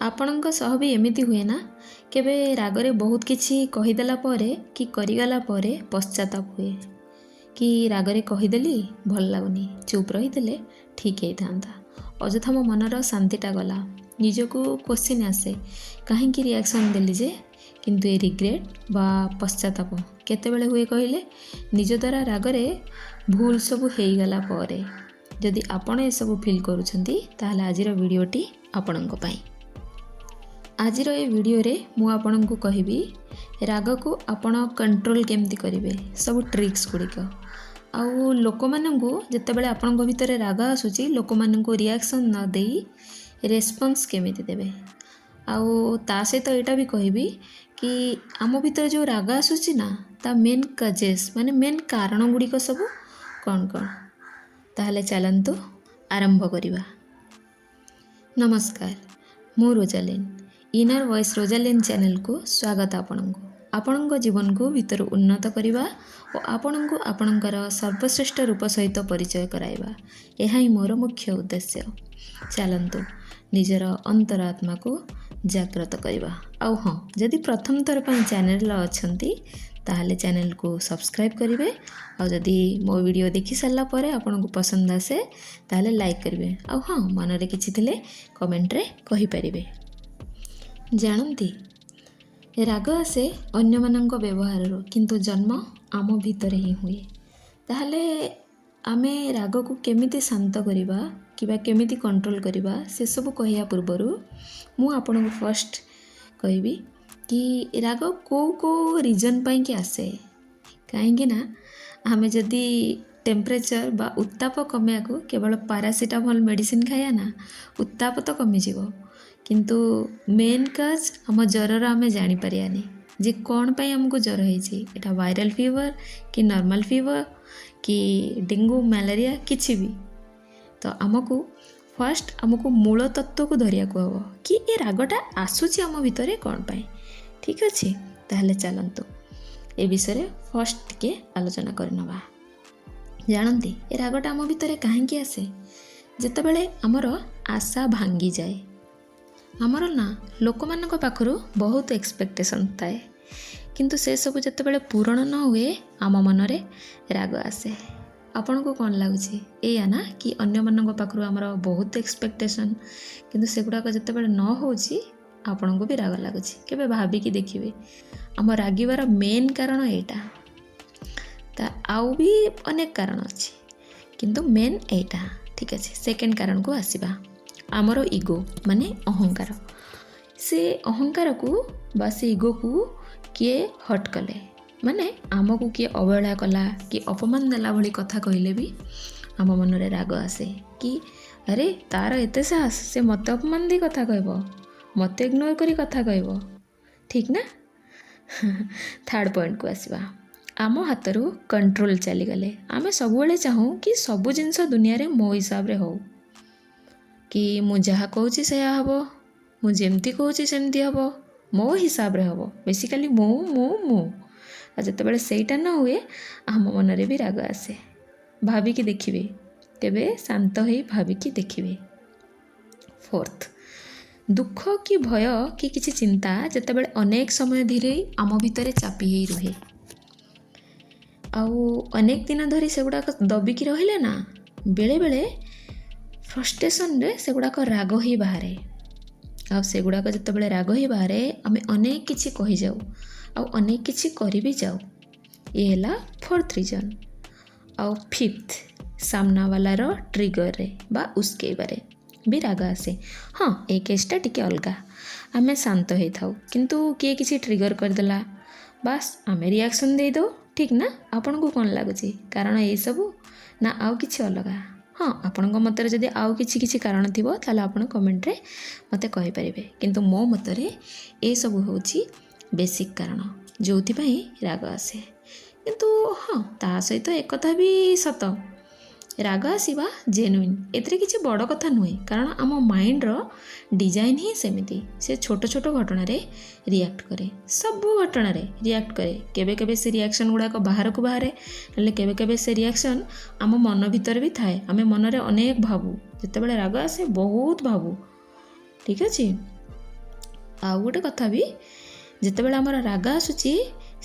ଆପଣଙ୍କ ସହ ବି ଏମିତି ହୁଏ ନା? କେବେ ରାଗରେ ବହୁତ କିଛି କହିଦେଲା ପରେ କି କରିଗଲା ପରେ ପଶ୍ଚାତାପ ହୁଏ କି ରାଗରେ କହିଦେଲି ଭଲ ଲାଗୁନି, ଚୁପ୍ ରହିଥିଲେ ଠିକ୍ ହେଇଥାନ୍ତା। ଅଯଥା ମୋ ମନର ଶାନ୍ତିଟା ଗଲା। ନିଜକୁ କ୍ୱେଶ୍ଚିନ୍ ଆସେ, କାହିଁକି ରିଆକ୍ସନ୍ ଦେଲି ଯେ? କିନ୍ତୁ ଏ ରିଗ୍ରେଟ୍ ବା ପଶ୍ଚାତାପ କେତେବେଳେ ହୁଏ କହିଲେ? ନିଜ ଦ୍ୱାରା ରାଗରେ ଭୁଲ ସବୁ ହେଇଗଲା ପରେ। ଯଦି ଆପଣ ଏସବୁ ଫିଲ୍ କରୁଛନ୍ତି ତାହେଲେ ଆଜିର ଭିଡ଼ିଓଟି ଆପଣଙ୍କ ପାଇଁ। ଆଜିର ଏ ଭିଡ଼ିଓରେ ମୁଁ ଆପଣଙ୍କୁ କହିବି ରାଗକୁ ଆପଣ କଣ୍ଟ୍ରୋଲ୍ କେମିତି କରିବେ, ସବୁ ଟ୍ରିକ୍ସ ଗୁଡ଼ିକ। ଆଉ ଲୋକମାନଙ୍କୁ ଯେତେବେଳେ ଆପଣଙ୍କ ଭିତରେ ରାଗ ଆସୁଛି, ଲୋକମାନଙ୍କୁ ରିଆକ୍ସନ୍ ନ ଦେଇ ରେସ୍ପନ୍ସ କେମିତି ଦେବେ। ଆଉ ତା ସହିତ ଏଇଟା ବି କହିବି କି ଆମ ଭିତରେ ଯେଉଁ ରାଗ ଆସୁଛି ନା, ତା ମେନ୍ କଜେସ୍ ମାନେ ମେନ୍ କାରଣ ଗୁଡ଼ିକ ସବୁ କ'ଣ କ'ଣ। ତାହେଲେ ଚାଲନ୍ତୁ ଆରମ୍ଭ କରିବା। ନମସ୍କାର, ମୁଁ ରୋଜାଲିନ୍। ଇନର୍ ଭଏସ୍ ରୋଜାଲିନ୍ ଚ୍ୟାନେଲକୁ ସ୍ୱାଗତ ଆପଣଙ୍କୁ। ଆପଣଙ୍କ ଜୀବନକୁ ଭିତରୁ ଉନ୍ନତ କରିବା ଓ ଆପଣଙ୍କୁ ଆପଣଙ୍କର ସର୍ବଶ୍ରେଷ୍ଠ ରୂପ ସହିତ ପରିଚୟ କରାଇବା, ଏହା ହିଁ ମୋର ମୁଖ୍ୟ ଉଦ୍ଦେଶ୍ୟ। ଚାଲନ୍ତୁ ନିଜର ଅନ୍ତରାତ୍ମାକୁ ଜାଗ୍ରତ କରିବା। ଆଉ ହଁ, ଯଦି ପ୍ରଥମ ଥର ପାଇଁ ଚ୍ୟାନେଲରେ ଅଛନ୍ତି ତାହେଲେ ଚ୍ୟାନେଲକୁ ସବସ୍କ୍ରାଇବ୍ କରିବେ। ଆଉ ଯଦି ମୋ ଭିଡ଼ିଓ ଦେଖି ସାରିଲା ପରେ ଆପଣଙ୍କୁ ପସନ୍ଦ ଆସେ ତାହେଲେ ଲାଇକ୍ କରିବେ। ଆଉ ହଁ, ମନରେ କିଛି ଥିଲେ କମେଣ୍ଟରେ କହିପାରିବେ। ଜାଣନ୍ତି, ରାଗ ଆସେ ଅନ୍ୟମାନଙ୍କ ବ୍ୟବହାରରୁ, କିନ୍ତୁ ଜନ୍ମ ଆମ ଭିତରେ ହିଁ ହୁଏ। ତାହେଲେ ଆମେ ରାଗକୁ କେମିତି ଶାନ୍ତ କରିବା କିମ୍ବା କେମିତି କଣ୍ଟ୍ରୋଲ୍ କରିବା, ସେସବୁ କହିବା ପୂର୍ବରୁ ମୁଁ ଆପଣଙ୍କୁ ଫାର୍ଷ୍ଟ କହିବି କି ରାଗ କେଉଁ ରିଜନ୍ ପାଇଁକି ଆସେ। କାହିଁକି ନା ଆମେ ଯଦି ଟେମ୍ପରେଚର୍ ବା ଉତ୍ତାପ କମେଇବାକୁ କେବଳ ପାରାସିଟାମଲ୍ ମେଡ଼ିସିନ୍ ଖାଇବା ନା, ଉତ୍ତାପ ତ କମିଯିବ, କିନ୍ତୁ ମେନ୍ କଜ୍ ଆମ ଜ୍ୱରର ଆମେ ଜାଣିପାରିବାନି ଯେ କ'ଣ ପାଇଁ ଆମକୁ ଜ୍ୱର ହେଇଛି। ଏଇଟା ଭାଇରାଲ୍ ଫିଭର୍ କି ନର୍ମାଲ୍ ଫିଭର୍ କି ଡେଙ୍ଗୁ ମ୍ୟାଲେରିଆ କିଛି ବି। ତ ଆମକୁ ମୂଳ ତତ୍ତ୍ୱକୁ ଧରିବାକୁ ହେବ କି ଏ ରାଗଟା ଆସୁଛି ଆମ ଭିତରେ କ'ଣ ପାଇଁ। ଠିକ୍ ଅଛି, ତାହେଲେ ଚାଲନ୍ତୁ ଏ ବିଷୟରେ ଫାର୍ଷ୍ଟ ଟିକେ ଆଲୋଚନା କରିନେବା। ଜାଣନ୍ତି, ଏ ରାଗଟା ଆମ ଭିତରେ କାହିଁକି ଆସେ? ଯେତେବେଳେ ଆମର ଆଶା ଭାଙ୍ଗିଯାଏ। ଆମର ନା ଲୋକମାନଙ୍କ ପାଖରୁ ବହୁତ ଏକ୍ସପେକ୍ଟେସନ୍ ଥାଏ, କିନ୍ତୁ ସେସବୁ ଯେତେବେଳେ ପୂରଣ ନ ହୁଏ ଆମ ମନରେ ରାଗ ଆସେ। ଆପଣଙ୍କୁ କ'ଣ ଲାଗୁଛି? ଏଇଆ ନା କି ଅନ୍ୟମାନଙ୍କ ପାଖରୁ ଆମର ବହୁତ ଏକ୍ସପେକ୍ଟେସନ୍, କିନ୍ତୁ ସେଗୁଡ଼ାକ ଯେତେବେଳେ ନ ହେଉଛି ଆପଣଙ୍କୁ ବି ରାଗ ଲାଗୁଛି। କେବେ ଭାବିକି ଦେଖିବେ, ଆମ ରାଗିବାର ମେନ୍ କାରଣ ଏଇଟା। ତା ଆଉ ବି ଅନେକ କାରଣ ଅଛି, କିନ୍ତୁ ମେନ୍ ଏଇଟା। ଠିକ୍ ଅଛି, ସେକେଣ୍ଡ କାରଣକୁ ଆସିବା। ଆମର ଇଗୋ ମାନେ ଅହଙ୍କାର। ସେ ଅହଙ୍କାରକୁ ବା ସେ ଇଗୋକୁ କିଏ ହଟ୍ କଲେ, ମାନେ ଆମକୁ କିଏ ଅବହେଳା କଲା କି ଅପମାନ ଦେଲା ଭଳି କଥା କହିଲେ ବି ଆମ ମନରେ ରାଗ ଆସେ କି ଆରେ ତାର ଏତେ ସାହସ, ସେ ମୋତେ ଅପମାନ ଦେଇ କଥା କହିବ, ମୋତେ ଇଗ୍ନୋର କରି କଥା କହିବ। ଠିକ୍ ନା? ଥାର୍ଡ଼ ପଏଣ୍ଟକୁ ଆସିବା। ଆମ ହାତରୁ କଣ୍ଟ୍ରୋଲ୍ ଚାଲିଗଲେ। ଆମେ ସବୁବେଳେ ଚାହୁଁ କି ସବୁ ଜିନିଷ ଦୁନିଆରେ ମୋ ହିସାବରେ ହେଉ, କି ମୁଁ ଯାହା କହୁଛି ସେୟା ହେବ, ମୁଁ ଯେମିତି କହୁଛି ସେମିତି ହେବ, ମୋ ହିସାବରେ ହେବ। ବେସିକାଲି ମୁଁ। ଆଉ ଯେତେବେଳେ ସେଇଟା ନ ହୁଏ ଆମ ମନରେ ବି ରାଗ ଆସେ। ଭାବିକି ଦେଖିବେ, କେବେ ଶାନ୍ତ ହେଇ ଭାବିକି ଦେଖିବେ। ଫୋର୍ଥ, ଦୁଃଖ କି ଭୟ କି କିଛି ଚିନ୍ତା ଯେତେବେଳେ ଅନେକ ସମୟ ଧରି ଆମ ଭିତରେ ଚାପି ହେଇ ରୁହେ, ଆଉ ଅନେକ ଦିନ ଧରି ସେଗୁଡ଼ାକ ଦବିକି ରହିଲେ ନା, ବେଳେବେଳେ ଫ୍ରଷ୍ଟ୍ରେସନ୍ରେ ସେଗୁଡ଼ାକ ରାଗ ହେଇ ବାହାରେ। ଆଉ ସେଗୁଡ଼ାକ ଯେତେବେଳେ ରାଗ ହେଇ ବାହାରେ, ଆମେ ଅନେକ କିଛି କହିଯାଉ ଆଉ ଅନେକ କିଛି କରି ବି ଯାଉ। ଇଏ ହେଲା ଫୋର୍ଥ ରିଜନ୍। ଆଉ ଫିଫ୍ଥ, ସାମ୍ନାବାଲାର ଟ୍ରିଗର୍ରେ ବା ଉସ୍କେଇବାରେ ବି ରାଗ ଆସେ। ହଁ, ଏ କେସ୍ଟା ଟିକେ ଅଲଗା। ଆମେ ଶାନ୍ତ ହେଇଥାଉ, କିନ୍ତୁ କିଏ କିଛି ଟ୍ରିଗର୍ କରିଦେଲା, ବାସ୍ ଆମେ ରିଆକ୍ସନ୍ ଦେଇଦେଉ। ଠିକ୍ ନା? ଆପଣଙ୍କୁ କ'ଣ ଲାଗୁଛି? କାରଣ ଏଇସବୁ ନା ଆଉ କିଛି ଅଲଗା? ହଁ, ଆପଣଙ୍କ ମତରେ ଯଦି ଆଉ କିଛି କାରଣ ଥିବ ତାହେଲେ ଆପଣ କମେଣ୍ଟରେ ମୋତେ କହିପାରିବେ, କିନ୍ତୁ ମୋ ମତରେ ଏସବୁ ହେଉଛି ବେସିକ୍ କାରଣ ଯେଉଁଥିପାଇଁ ରାଗ ଆସେ। କିନ୍ତୁ ହଁ, ତା ସହିତ ଏକଥା ବି ସତ, ରାଗ ଆସିବା ଜେନୁଇନ୍, ଏଥିରେ କିଛି ବଡ଼ କଥା ନୁହେଁ। କାରଣ ଆମ ମାଇଣ୍ଡର ଡିଜାଇନ୍ ହିଁ ସେମିତି, ସେ ଛୋଟ ଛୋଟ ଘଟଣାରେ ରିଆକ୍ଟ କରେ, ସବୁ ଘଟଣାରେ ରିଆକ୍ଟ କରେ। କେବେ କେବେ ସେ ରିଆକ୍ସନ୍ ଗୁଡ଼ାକ ବାହାରକୁ ବାହାରେ, ହେଲେ କେବେ କେବେ ସେ ରିଆକ୍ସନ୍ ଆମ ମନ ଭିତରେ ବି ଥାଏ। ଆମେ ମନରେ ଅନେକ ଭାବୁ, ଯେତେବେଳେ ରାଗ ଆସେ ବହୁତ ଭାବୁ। ଠିକ୍ ଅଛି, ଆଉ ଗୋଟେ କଥା ବି, ଯେତେବେଳେ ଆମର ରାଗ ଆସୁଛି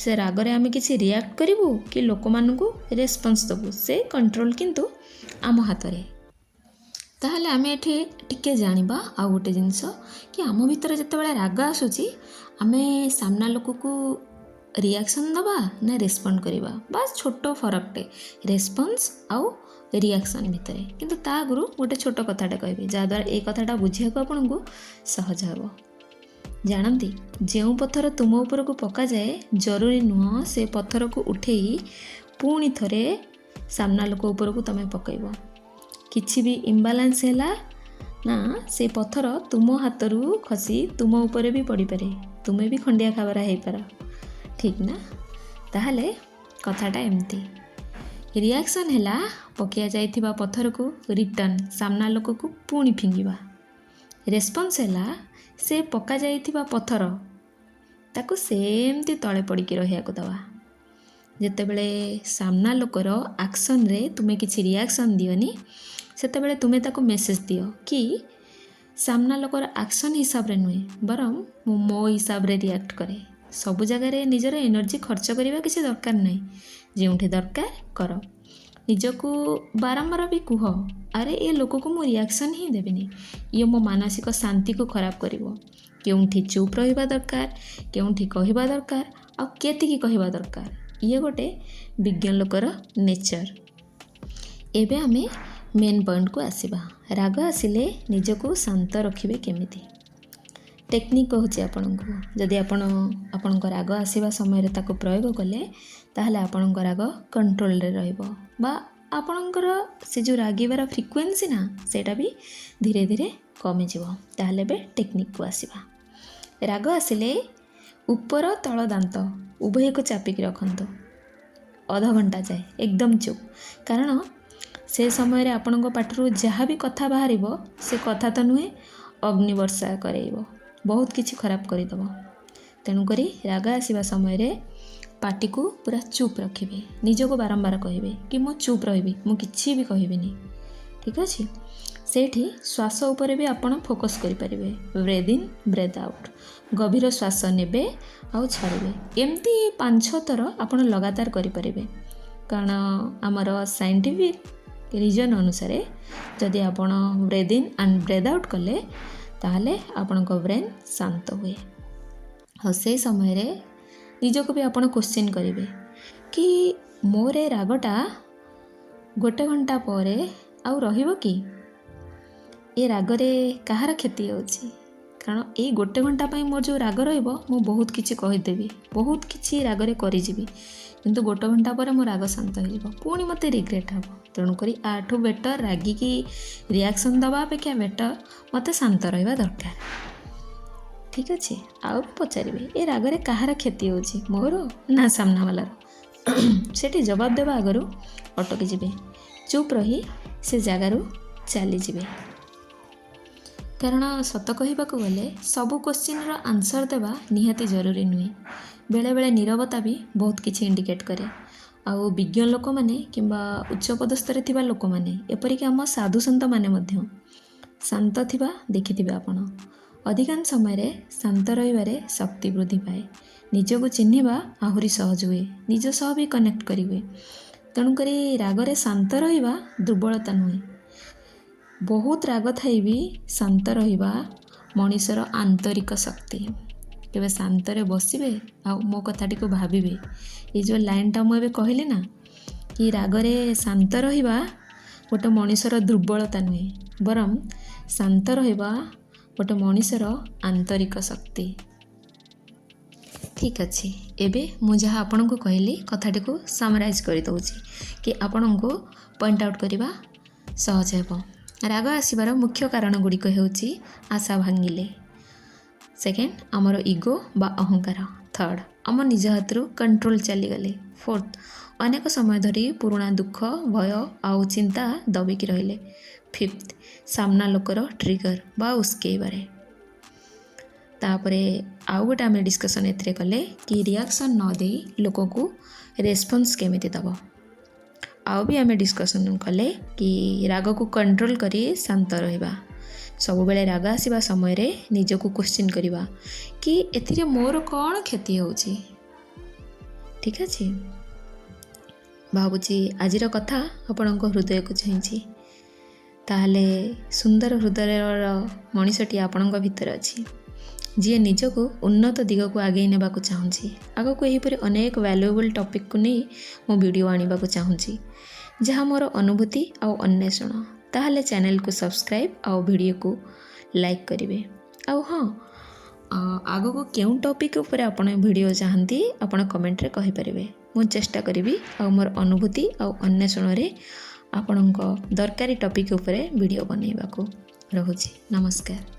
ସେ ରାଗରେ ଆମେ କିଛି ରିଆକ୍ଟ କରିବୁ କି ଲୋକମାନଙ୍କୁ ରେସ୍ପନ୍ସ ଦେବୁ, ସେ କଣ୍ଟ୍ରୋଲ କିନ୍ତୁ ଆମ ହାତରେ। ତାହେଲେ ଆମେ ଏଠି ଟିକେ ଜାଣିବା ଆଉ ଗୋଟେ ଜିନିଷ କି ଆମ ଭିତରେ ଯେତେବେଳେ ରାଗ ଆସୁଛି ଆମେ ସାମ୍ନା ଲୋକକୁ ରିଆକ୍ସନ୍ ଦେବା ନା ରେସ୍ପଣ୍ଡ କରିବା। ବାସ୍ ଛୋଟ ଫରକଟେ ରେସ୍ପନ୍ସ ଆଉ ରିଆକ୍ସନ୍ ଭିତରେ। କିନ୍ତୁ ତା ଆଗରୁ ଗୋଟେ ଛୋଟ କଥାଟେ କହିବି ଯାହାଦ୍ୱାରା ଏଇ କଥାଟା ବୁଝିବାକୁ ଆପଣଙ୍କୁ ସହଜ ହେବ। ଜାଣନ୍ତି, ଯେଉଁ ପଥର ତୁମ ଉପରକୁ ପକାଯାଏ ଜରୁରୀ ନୁହଁ ସେ ପଥରକୁ ଉଠେଇ ପୁଣି ଥରେ ସାମ୍ନା ଲୋକ ଉପରକୁ ତୁମେ ପକାଇବ। କିଛି ବି ଇମ୍ବାଲାନ୍ସ ହେଲା ନା ସେ ପଥର ତୁମ ହାତରୁ ଖସି ତୁମ ଉପରେ ବି ପଡ଼ିପାରେ, ତୁମେ ବି ଖଣ୍ଡିଆ ଖାବରା ହେଇପାର। ଠିକ୍ ନା? ତାହେଲେ କଥାଟା ଏମିତି। ରିଆକ୍ସନ୍ ହେଲା ପକାଇ ଯାଇଥିବା ପଥରକୁ ରିଟର୍ନ ସାମ୍ନା ଲୋକକୁ ପୁଣି ଫିଙ୍ଗିବା। ରେସ୍ପନ୍ସ ହେଲା ସେ ପକାଯାଇଥିବା ପଥର ତାକୁ ସେମିତି ତଳେ ପଡ଼ିକି ରହିବାକୁ ଦେବା। ଯେତେବେଳେ ସାମ୍ନା ଲୋକର ଆକ୍ସନ୍ରେ ତୁମେ କିଛି ରିଆକ୍ସନ୍ ଦିଅନି, ସେତେବେଳେ ତୁମେ ତାକୁ ମେସେଜ୍ ଦିଅ କି ସାମ୍ନା ଲୋକର ଆକ୍ସନ୍ ହିସାବରେ ନୁହେଁ, ବରଂ ମୁଁ ମୋ ହିସାବରେ ରିଆକ୍ଟ କରେ। ସବୁ ଜାଗାରେ ନିଜର ଏନର୍ଜି ଖର୍ଚ୍ଚ କରିବା କିଛି ଦରକାର ନାହିଁ। ଯେଉଁଠି ଦରକାର କର। ନିଜକୁ ବାରମ୍ବାର ବି କୁହ, ଆରେ ଏ ଲୋକକୁ ମୁଁ ରିଆକ୍ସନ୍ ହିଁ ଦେବିନି, ଇଏ ମୋ ମାନସିକ ଶାନ୍ତିକୁ ଖରାପ କରିବ। କେଉଁଠି ଚୁପ୍ ରହିବା ଦରକାର, କେଉଁଠି କହିବା ଦରକାର, ଆଉ କେତିକି କହିବା ଦରକାର, ଇଏ ଗୋଟେ ବିଜ୍ଞ ଲୋକର ନେଚର। ଏବେ ଆମେ ମେନ୍ ପଏଣ୍ଟକୁ ଆସିବା। ରାଗ ଆସିଲେ ନିଜକୁ ଶାନ୍ତ ରଖିବେ କେମିତି? ଟେକ୍ନିକ୍ କହୁଛି ଆପଣଙ୍କୁ। ଯଦି ଆପଣଙ୍କ ରାଗ ଆସିବା ସମୟରେ ତାକୁ ପ୍ରୟୋଗ କଲେ ତାହେଲେ ଆପଣଙ୍କ ରାଗ କଣ୍ଟ୍ରୋଲରେ ରହିବ, ବା ଆପଣଙ୍କର ସେ ଯେଉଁ ରାଗିବାର ଫ୍ରିକ୍ୱେନ୍ସି ନା ସେଇଟା ବି ଧୀରେ ଧୀରେ କମିଯିବ। ତାହେଲେ ଏବେ ଟେକ୍ନିକ୍କୁ ଆସିବା। ରାଗ ଆସିଲେ ଉପର ତଳ ଦାନ୍ତ ଉଭୟକୁ ଚାପିକି ରଖନ୍ତୁ ଅଧଘଣ୍ଟା ଯାଏ, ଏକଦମ ଚୁପ୍। କାରଣ ସେ ସମୟରେ ଆପଣଙ୍କ ପାଟିରୁ ଯାହା ବି କଥା ବାହାରିବ ସେ କଥା ତ ନୁହେଁ, ଅଗ୍ନିବର୍ଷା କରେଇବ, ବହୁତ କିଛି ଖରାପ କରିଦେବ। ତେଣୁକରି ରାଗ ଆସିବା ସମୟରେ ପାଟିକୁ ପୁରା ଚୁପ୍ ରଖିବେ। ନିଜକୁ ବାରମ୍ବାର କହିବେ କି ମୁଁ ଚୁପ୍ ରହିବି, ମୁଁ କିଛି ବି କହିବିନି। ଠିକ୍ ଅଛି? ସେଇଠି ଶ୍ୱାସ ଉପରେ ବି ଆପଣ ଫୋକସ୍ କରିପାରିବେ। ବ୍ରେଥ୍ ଇନ୍ ବ୍ରେଥ୍ ଆଉଟ୍, ଗଭୀର ଶ୍ୱାସ ନେବେ ଆଉ ଛାଡ଼ିବେ। ଏମିତି 5-6 ଥର ଆପଣ ଲଗାତାର କରିପାରିବେ। କାରଣ ଆମର ସାଇଣ୍ଟିଫିକ୍ ରିଜନ୍ ଅନୁସାରେ ଯଦି ଆପଣ breath in and breath out କଲେ ତାହେଲେ ଆପଣଙ୍କ ବ୍ରେନ୍ ଶାନ୍ତ ହୁଏ। ଆଉ ସେଇ ସମୟରେ ନିଜକୁ ବି ଆପଣ କ୍ୱେଶ୍ଚିନ୍ କରିବେ କି ମୋର ଏ ରାଗଟା 1 ଘଣ୍ଟା ପରେ ଆଉ ରହିବ କି? ଏ ରାଗରେ କାହାର କ୍ଷତି ହେଉଛି? କାରଣ ଏଇ 1 ଘଣ୍ଟା ପାଇଁ ମୋର ଯେଉଁ ରାଗ ରହିବ, ମୁଁ ବହୁତ କିଛି କହିଦେବି, ବହୁତ କିଛି ରାଗରେ କରିଯିବି, କିନ୍ତୁ 1 ଘଣ୍ଟା ପରେ ମୋ ରାଗ ଶାନ୍ତ ହେଇଯିବ, ପୁଣି ମୋତେ ରିଗ୍ରେଟ୍ ହେବ। ତେଣୁକରି ଆଠୁ ବେଟର୍ ରାଗିକି ରିଆକ୍ସନ୍ ଦେବା ଅପେକ୍ଷା ବେଟର୍ ମୋତେ ଶାନ୍ତ ରହିବା ଦରକାର। ଠିକ୍ ଅଛି? ଆଉ ପଚାରିବେ ଏ ରାଗରେ କାହାର କ୍ଷତି ହେଉଛି, ମୋର ନା ସାମ୍ନାବାଲାର? ସେଠି ଜବାବ ଦେବା ଆଗରୁ ଅଟକି ଯିବେ, ଚୁପ୍ ରହି ସେ ଜାଗାରୁ ଚାଲିଯିବେ। କାରଣ ସତ କହିବାକୁ ଗଲେ ସବୁ କ୍ୱେଶ୍ଚିନ୍ର ଆନ୍ସର୍ ଦେବା ନିହାତି ଜରୁରୀ ନୁହେଁ। ବେଳେବେଳେ ନୀରବତା ବି ବହୁତ କିଛି ଇଣ୍ଡିକେଟ୍ କରେ। ଆଉ ବିଜ୍ଞ ଲୋକମାନେ କିମ୍ବା ଉଚ୍ଚପଦସ୍ଥରେ ଥିବା ଲୋକମାନେ, ଏପରିକି ଆମ ସାଧୁସନ୍ଥମାନେ ମଧ୍ୟ ଶାନ୍ତ ଥିବା ଦେଖିଥିବେ ଆପଣ। ଅଧିକାଂଶ ସମୟରେ ଶାନ୍ତ ରହିବାରେ ଶକ୍ତି ବୃଦ୍ଧି ପାଏ। ନିଜକୁ ଚିହ୍ନିବା ଆହୁରି ସହଜ ହୁଏ, ନିଜ ସହ ବି କନେକ୍ଟ କରିହୁଏ। ତେଣୁକରି ରାଗରେ ଶାନ୍ତ ରହିବା ଦୁର୍ବଳତା ନୁହେଁ। ବହୁତ ରାଗ ଥାଇ ବି ଶାନ୍ତ ରହିବା ମଣିଷର ଆନ୍ତରିକ ଶକ୍ତି। କେବେ ଶାନ୍ତରେ ବସିବେ ଆଉ ମୋ କଥାଟିକୁ ଭାବିବେ। ଏ ଯେଉଁ ଲାଇନ୍ଟା ମୁଁ ଏବେ କହିଲି ନା, କି ରାଗରେ ଶାନ୍ତ ରହିବା ଗୋଟେ ମଣିଷର ଦୁର୍ବଳତା ନୁହେଁ, ବରଂ ଶାନ୍ତ ରହିବା ଗୋଟେ ମଣିଷର ଆନ୍ତରିକ ଶକ୍ତି। ଠିକ୍ ଅଛି, ଏବେ ମୁଁ ଯାହା ଆପଣଙ୍କୁ କହିଲି କଥାଟିକୁ ସମରାଇଜ୍ କରିଦେଉଛି କି ଆପଣଙ୍କୁ ପଏଣ୍ଟ ଆଉଟ୍ କରିବା ସହଜ ହେବ। ରାଗ ଆସିବାର ମୁଖ୍ୟ କାରଣ ଗୁଡ଼ିକ ହେଉଛି ଆଶା ଭାଙ୍ଗିଲେ, ସେକେଣ୍ଡ ଆମର ଇଗୋ ବା ଅହଙ୍କାର, ଥର୍ଡ଼ ଆମ ନିଜ ହାତରୁ କଣ୍ଟ୍ରୋଲ ଚାଲିଗଲେ, ଫୋର୍ଥ ଅନେକ ସମୟ ଧରି ପୁରୁଣା ଦୁଃଖ, ଭୟ ଆଉ ଚିନ୍ତା ଦବିକି ରହିଲେ, ଫିଫ୍ଥ ସାମ୍ନା ଲୋକର ଟ୍ରିଗର ବା ଉସ୍କେଇବାରେ। ତାପରେ ଆଉ ଗୋଟେ ଆମେ ଡିସ୍କସନ୍ ଏଥିରେ କଲେ କି ରିଆକ୍ସନ୍ ନ ଦେଇ ଲୋକକୁ ରେସ୍ପନ୍ସ କେମିତି ଦେବ। ଆଉ ବି ଆମେ ଡିସ୍କସନ୍ କଲେ କି ରାଗକୁ କଣ୍ଟ୍ରୋଲ କରି ଶାନ୍ତ ରହିବା। ସବୁବେଳେ ରାଗ ଆସିବା ସମୟରେ ନିଜକୁ କ୍ୱେଶ୍ଚିନ୍ କରିବା କି ଏଥିରେ ମୋର କ'ଣ କ୍ଷତି ହେଉଛି। ଠିକ୍ ଅଛି, ଭାବୁଛି ଆଜିର କଥା ଆପଣଙ୍କ ହୃଦୟକୁ ଛୁଇଁଛି। ତାହେଲେ ସୁନ୍ଦର ହୃଦୟର ମଣିଷଟି ଆପଣଙ୍କ ଭିତରେ ଅଛି, ଯିଏ ନିଜକୁ ଉନ୍ନତ ଦିଗକୁ ଆଗେଇ ନେବାକୁ ଚାହୁଁଛି। ଆଗକୁ ଏହିପରି ଅନେକ ଭ୍ୟାଲୁଏବୁଲ୍ ଟପିକ୍କୁ ନେଇ ମୁଁ ଭିଡ଼ିଓ ଆଣିବାକୁ ଚାହୁଁଛି, ଯାହା ମୋର ଅନୁଭୂତି ଆଉ ଅନ୍ୱେଷଣ। ତାହେଲେ ଚ୍ୟାନେଲକୁ ସବସ୍କ୍ରାଇବ୍ ଆଉ ଭିଡ଼ିଓକୁ ଲାଇକ୍ କରିବେ। ଆଉ ହଁ, ଆଗକୁ କେଉଁ ଟପିକ୍ ଉପରେ ଆପଣ ଭିଡ଼ିଓ ଚାହାନ୍ତି ଆପଣ କମେଣ୍ଟରେ କହିପାରିବେ। ମୁଁ ଚେଷ୍ଟା କରିବି ଆଉ ମୋର ଅନୁଭୂତି ଆଉ ଅନ୍ୱେଷଣରେ ଆପଣଙ୍କ ଦରକାରୀ ଟପିକ୍ ଉପରେ ଭିଡ଼ିଓ ବନେଇବାକୁ। ରହୁଛି, ନମସ୍କାର।